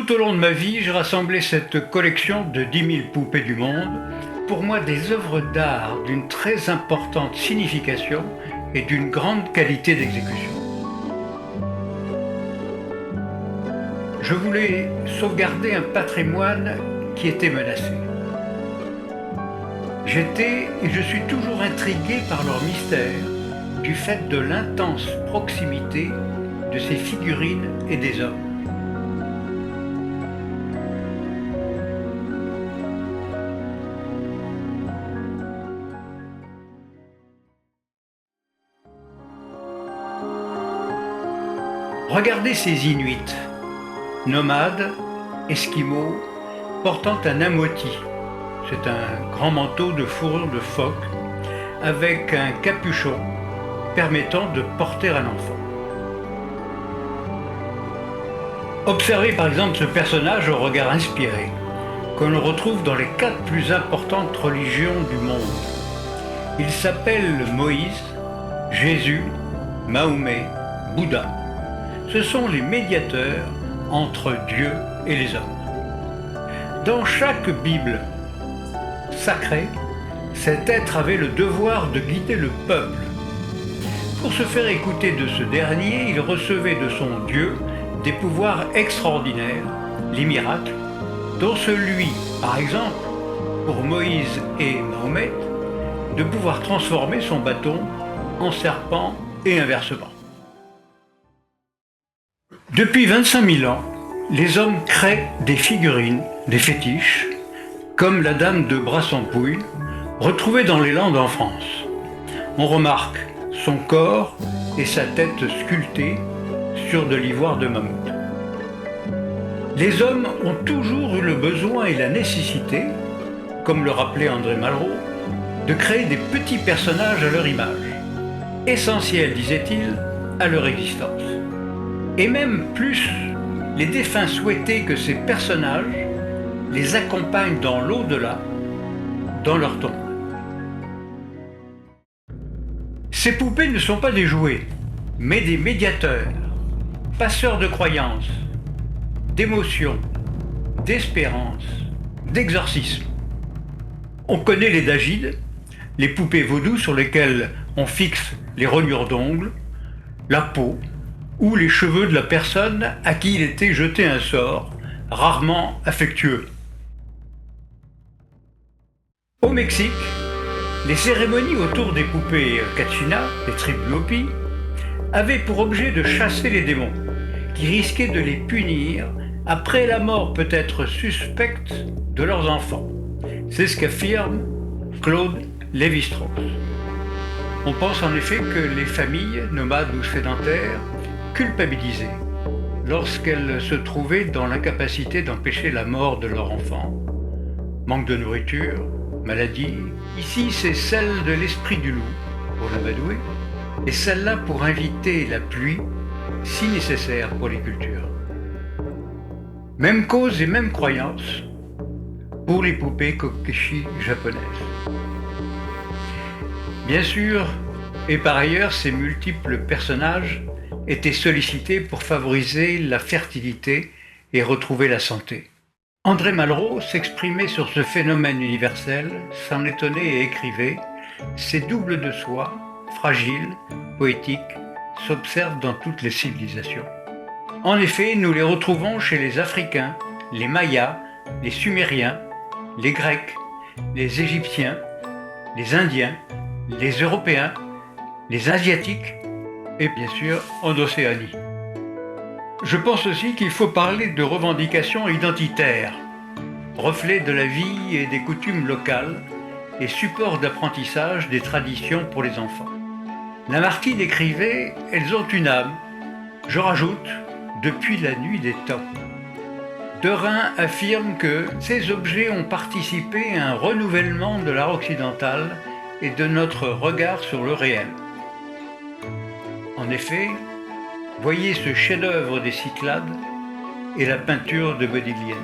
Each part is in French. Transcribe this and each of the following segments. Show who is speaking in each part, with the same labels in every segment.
Speaker 1: Tout au long de ma vie, j'ai rassemblé cette collection de 10 000 poupées du monde, pour moi des œuvres d'art d'une très importante signification et d'une grande qualité d'exécution. Je voulais sauvegarder un patrimoine qui était menacé. J'étais et je suis toujours intrigué par leur mystère, du fait de l'intense proximité de ces figurines et des hommes. Regardez ces Inuits, nomades, esquimaux, portant un amoti. C'est un grand manteau de fourrure de phoque avec un capuchon permettant de porter un enfant. Observez par exemple ce personnage au regard inspiré, que l'on retrouve dans les 4 plus importantes religions du monde. Il s'appelle Moïse, Jésus, Mahomet, Bouddha. Ce sont les médiateurs entre Dieu et les hommes. Dans chaque Bible sacrée, cet être avait le devoir de guider le peuple. Pour se faire écouter de ce dernier, il recevait de son Dieu des pouvoirs extraordinaires, les miracles, dont celui, par exemple, pour Moïse et Mahomet, de pouvoir transformer son bâton en serpent et inversement. Depuis 25 000 ans, les hommes créent des figurines, des fétiches, comme la dame de Brassampouille, retrouvée dans les Landes en France. On remarque son corps et sa tête sculptés sur de l'ivoire de mammouth. Les hommes ont toujours eu le besoin et la nécessité, comme le rappelait André Malraux, de créer des petits personnages à leur image, essentiels, disait-il, à leur existence. Et même plus, les défunts souhaitaient que ces personnages les accompagnent dans l'au-delà, dans leur tombe. Ces poupées ne sont pas des jouets, mais des médiateurs, passeurs de croyances, d'émotions, d'espérance, d'exorcisme. On connaît les dagides, les poupées vaudou sur lesquelles on fixe les rognures d'ongles, la peau ou les cheveux de la personne à qui il était jeté un sort, rarement affectueux. Au Mexique, les cérémonies autour des poupées Kachina, les Tribuopi, avaient pour objet de chasser les démons, qui risquaient de les punir après la mort peut-être suspecte de leurs enfants. C'est ce qu'affirme Claude Lévi-Strauss. On pense en effet que les familles, nomades ou sédentaires, culpabilisées lorsqu'elles se trouvaient dans l'incapacité d'empêcher la mort de leur enfant. Manque de nourriture, maladie. Ici, c'est celle de l'esprit du loup pour l'amadouer, et celle-là pour inviter la pluie, si nécessaire pour les cultures. Même cause et même croyance pour les poupées kokeshi japonaises. Bien sûr, et par ailleurs, ces multiples personnages étaient sollicités pour favoriser la fertilité et retrouver la santé. André Malraux s'exprimait sur ce phénomène universel, s'en étonnait et écrivait « Ces doubles de soi, fragiles, poétiques, s'observent dans toutes les civilisations. » En effet, nous les retrouvons chez les Africains, les Mayas, les Sumériens, les Grecs, les Égyptiens, les Indiens, les Européens, les Asiatiques et bien sûr en Océanie. Je pense aussi qu'il faut parler de revendications identitaires, reflets de la vie et des coutumes locales et support d'apprentissage des traditions pour les enfants. Lamartine écrivait « Elles ont une âme ». Je rajoute « depuis la nuit des temps ». Derain affirme que ces objets ont participé à un renouvellement de l'art occidental et de notre regard sur le réel. En effet, voyez ce chef-d'œuvre des Cyclades et la peinture de Modigliani.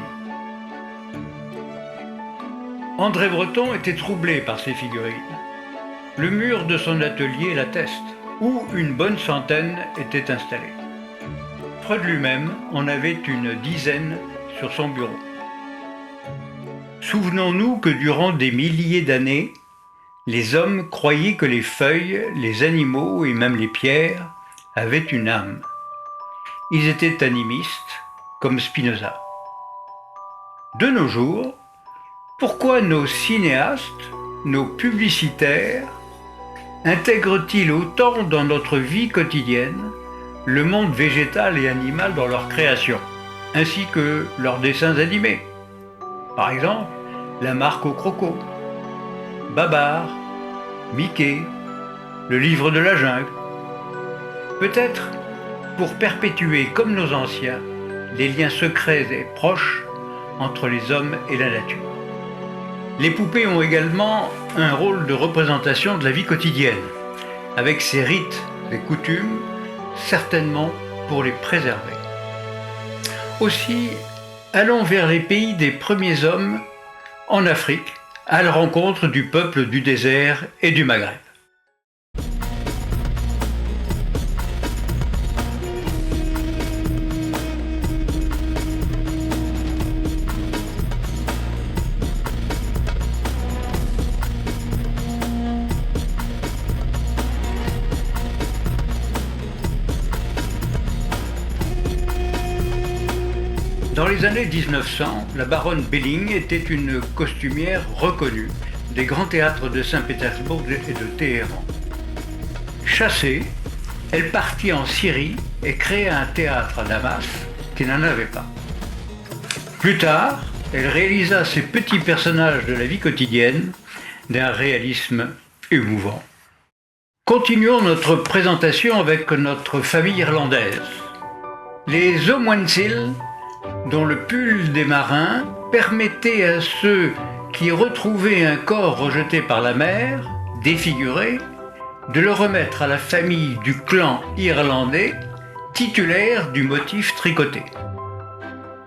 Speaker 1: André Breton était troublé par ces figurines. Le mur de son atelier l'atteste, où une bonne centaine étaient installés. Freud lui-même en avait une dizaine sur son bureau. Souvenons-nous que durant des milliers d'années, les hommes croyaient que les feuilles, les animaux et même les pierres avaient une âme. Ils étaient animistes, comme Spinoza. De nos jours, pourquoi nos cinéastes, nos publicitaires, intègrent-ils autant dans notre vie quotidienne le monde végétal et animal dans leur création, ainsi que leurs dessins animés? Par exemple, la marque au croco, Babar, Mickey, le livre de la jungle. Peut-être pour perpétuer, comme nos anciens, les liens secrets et proches entre les hommes et la nature. Les poupées ont également un rôle de représentation de la vie quotidienne, avec ses rites et coutumes, certainement pour les préserver. Aussi, allons vers les pays des premiers hommes en Afrique, à la rencontre du peuple du désert et du Maghreb. Dans les années 1900, la baronne Belling était une costumière reconnue des grands théâtres de Saint-Pétersbourg et de Téhéran. Chassée, elle partit en Syrie et créa un théâtre à Damas qui n'en avait pas. Plus tard, elle réalisa ces petits personnages de la vie quotidienne d'un réalisme émouvant. Continuons notre présentation avec notre famille irlandaise. Les O'Muensil, dont le pull des marins permettait à ceux qui retrouvaient un corps rejeté par la mer, défiguré, de le remettre à la famille du clan irlandais, titulaire du motif tricoté.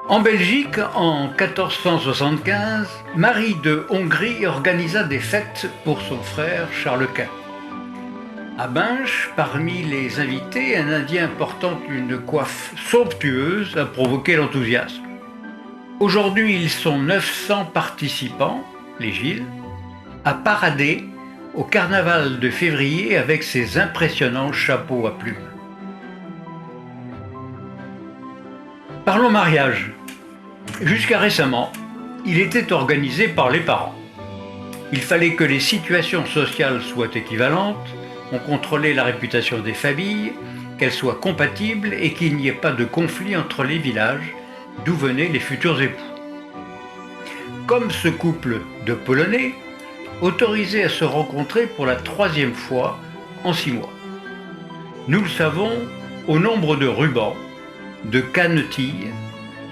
Speaker 1: En Belgique, en 1475, Marie de Hongrie organisa des fêtes pour son frère Charles Quint. À Binche, parmi les invités, un Indien portant une coiffe somptueuse a provoqué l'enthousiasme. Aujourd'hui, ils sont 900 participants, les Gilles, à parader au carnaval de février avec ses impressionnants chapeaux à plumes. Parlons mariage. Jusqu'à récemment, il était organisé par les parents. Il fallait que les situations sociales soient équivalentes. On contrôlait la réputation des familles, qu'elles soient compatibles et qu'il n'y ait pas de conflit entre les villages d'où venaient les futurs époux. Comme ce couple de Polonais, autorisés à se rencontrer pour la 3e fois en 6 mois. Nous le savons au nombre de rubans, de cannetilles,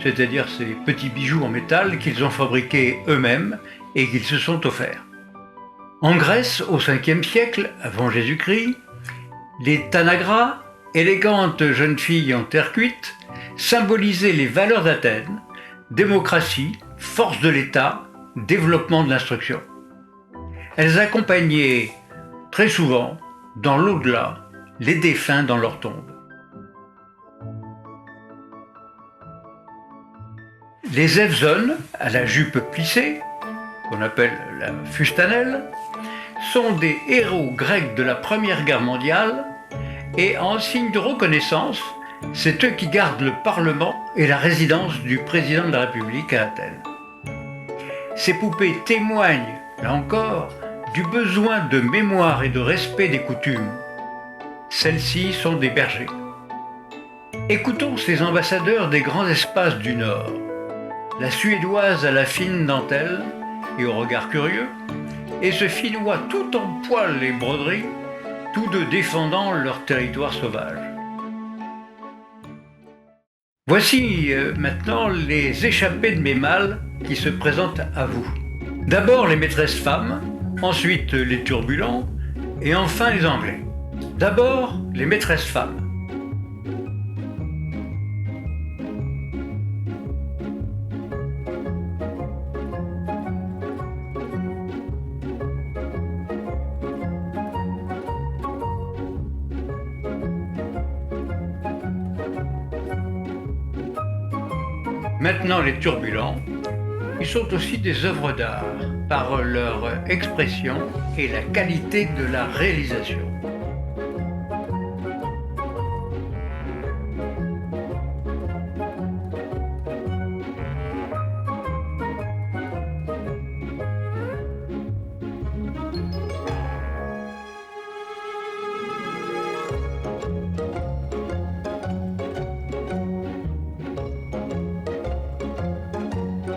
Speaker 1: c'est-à-dire ces petits bijoux en métal qu'ils ont fabriqués eux-mêmes et qu'ils se sont offerts. En Grèce, au 5e siècle, avant Jésus-Christ, les tanagras, élégantes jeunes filles en terre cuite, symbolisaient les valeurs d'Athènes, démocratie, force de l'État, développement de l'instruction. Elles accompagnaient très souvent, dans l'au-delà, les défunts dans leur tombe. Les Evzones, à la jupe plissée, qu'on appelle la fustanelle, sont des héros grecs de la Première Guerre mondiale et en signe de reconnaissance, c'est eux qui gardent le Parlement et la résidence du président de la République à Athènes. Ces poupées témoignent, là encore, du besoin de mémoire et de respect des coutumes. Celles-ci sont des bergers. Écoutons ces ambassadeurs des grands espaces du Nord. La Suédoise à la fine dentelle et au regard curieux, et ce Finnois tout en poils et broderies, tous deux défendant leur territoire sauvage. Voici maintenant les échappées de mes mâles qui se présentent à vous. D'abord les maîtresses femmes, ensuite les turbulents, et enfin les Anglais. D'abord les maîtresses femmes. Maintenant les turbulents, ils sont aussi des œuvres d'art par leur expression et la qualité de la réalisation.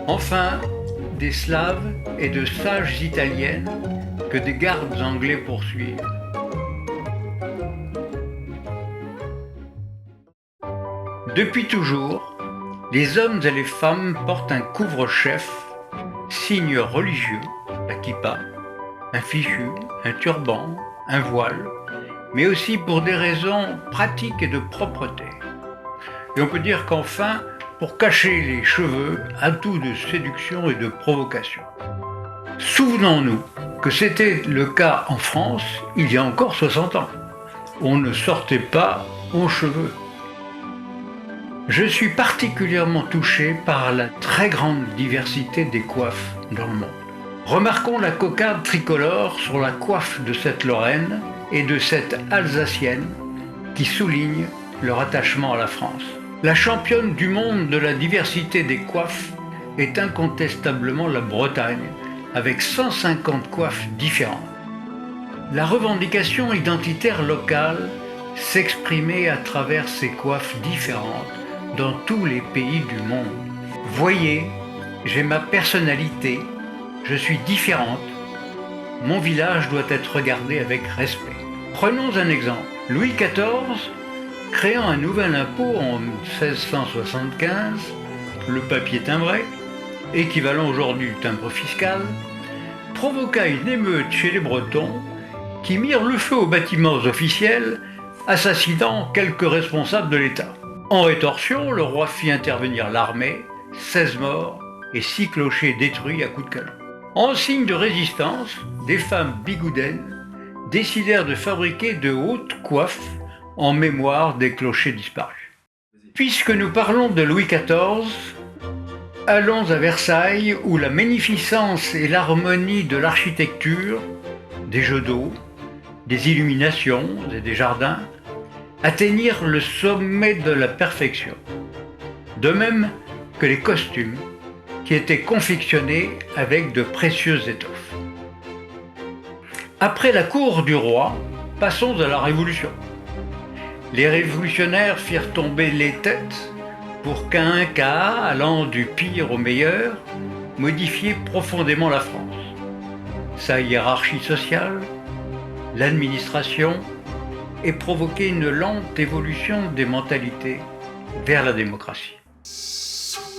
Speaker 1: Enfin, des Slaves et de sages italiennes que des gardes anglais poursuivent. Depuis toujours, les hommes et les femmes portent un couvre-chef, signe religieux, la kippa, un fichu, un turban, un voile, mais aussi pour des raisons pratiques et de propreté. Et on peut dire qu'enfin, pour cacher les cheveux, atout de séduction et de provocation. Souvenons-nous que c'était le cas en France il y a encore 60 ans. On ne sortait pas aux cheveux. Je suis particulièrement touché par la très grande diversité des coiffes dans le monde. Remarquons la cocarde tricolore sur la coiffe de cette Lorraine et de cette Alsacienne qui soulignent leur attachement à la France. La championne du monde de la diversité des coiffes est incontestablement la Bretagne, avec 150 coiffes différentes. La revendication identitaire locale s'exprimait à travers ces coiffes différentes dans tous les pays du monde. Voyez, j'ai ma personnalité, je suis différente, mon village doit être regardé avec respect. Prenons un exemple. Louis XIV, créant un nouvel impôt en 1675, le papier timbré, équivalent aujourd'hui du timbre fiscal, provoqua une émeute chez les Bretons qui mirent le feu aux bâtiments officiels, assassinant quelques responsables de l'État. En rétorsion, le roi fit intervenir l'armée, 16 morts et 6 clochers détruits à coups de canon. En signe de résistance, des femmes bigoudaines décidèrent de fabriquer de hautes coiffes en mémoire des clochers disparus. Puisque nous parlons de Louis XIV, allons à Versailles où la magnificence et l'harmonie de l'architecture, des jeux d'eau, des illuminations et des jardins atteignirent le sommet de la perfection. De même que les costumes qui étaient confectionnés avec de précieuses étoffes. Après la cour du roi, passons à la Révolution. Les révolutionnaires firent tomber les têtes pour qu'un cas, allant du pire au meilleur, modifiait profondément la France. Sa hiérarchie sociale, l'administration, et provoquait une lente évolution des mentalités vers la démocratie.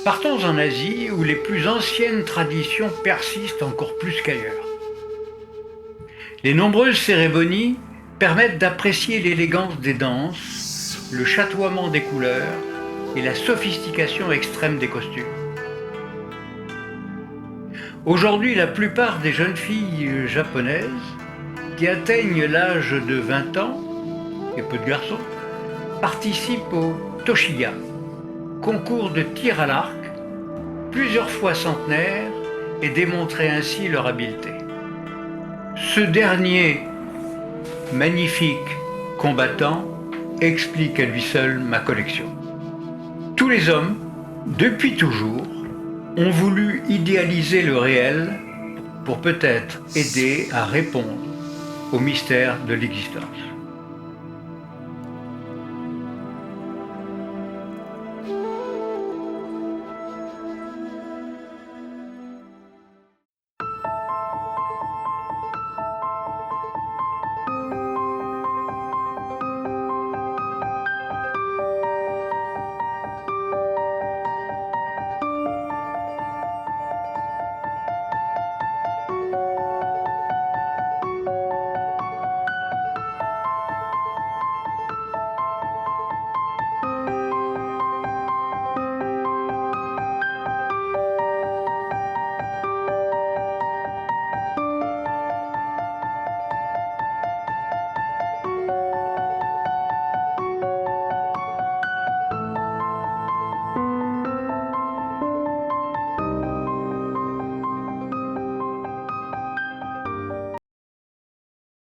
Speaker 1: Partons en Asie où les plus anciennes traditions persistent encore plus qu'ailleurs. Les nombreuses cérémonies permettent d'apprécier l'élégance des danses, le chatoiement des couleurs et la sophistication extrême des costumes. Aujourd'hui, la plupart des jeunes filles japonaises qui atteignent l'âge de 20 ans, et peu de garçons, participent au Toshiya, concours de tir à l'arc, plusieurs fois centenaire, et démontrer ainsi leur habileté. Ce dernier magnifique combattant explique à lui seul ma collection. Tous les hommes, depuis toujours, ont voulu idéaliser le réel pour peut-être aider à répondre au mystère de l'existence.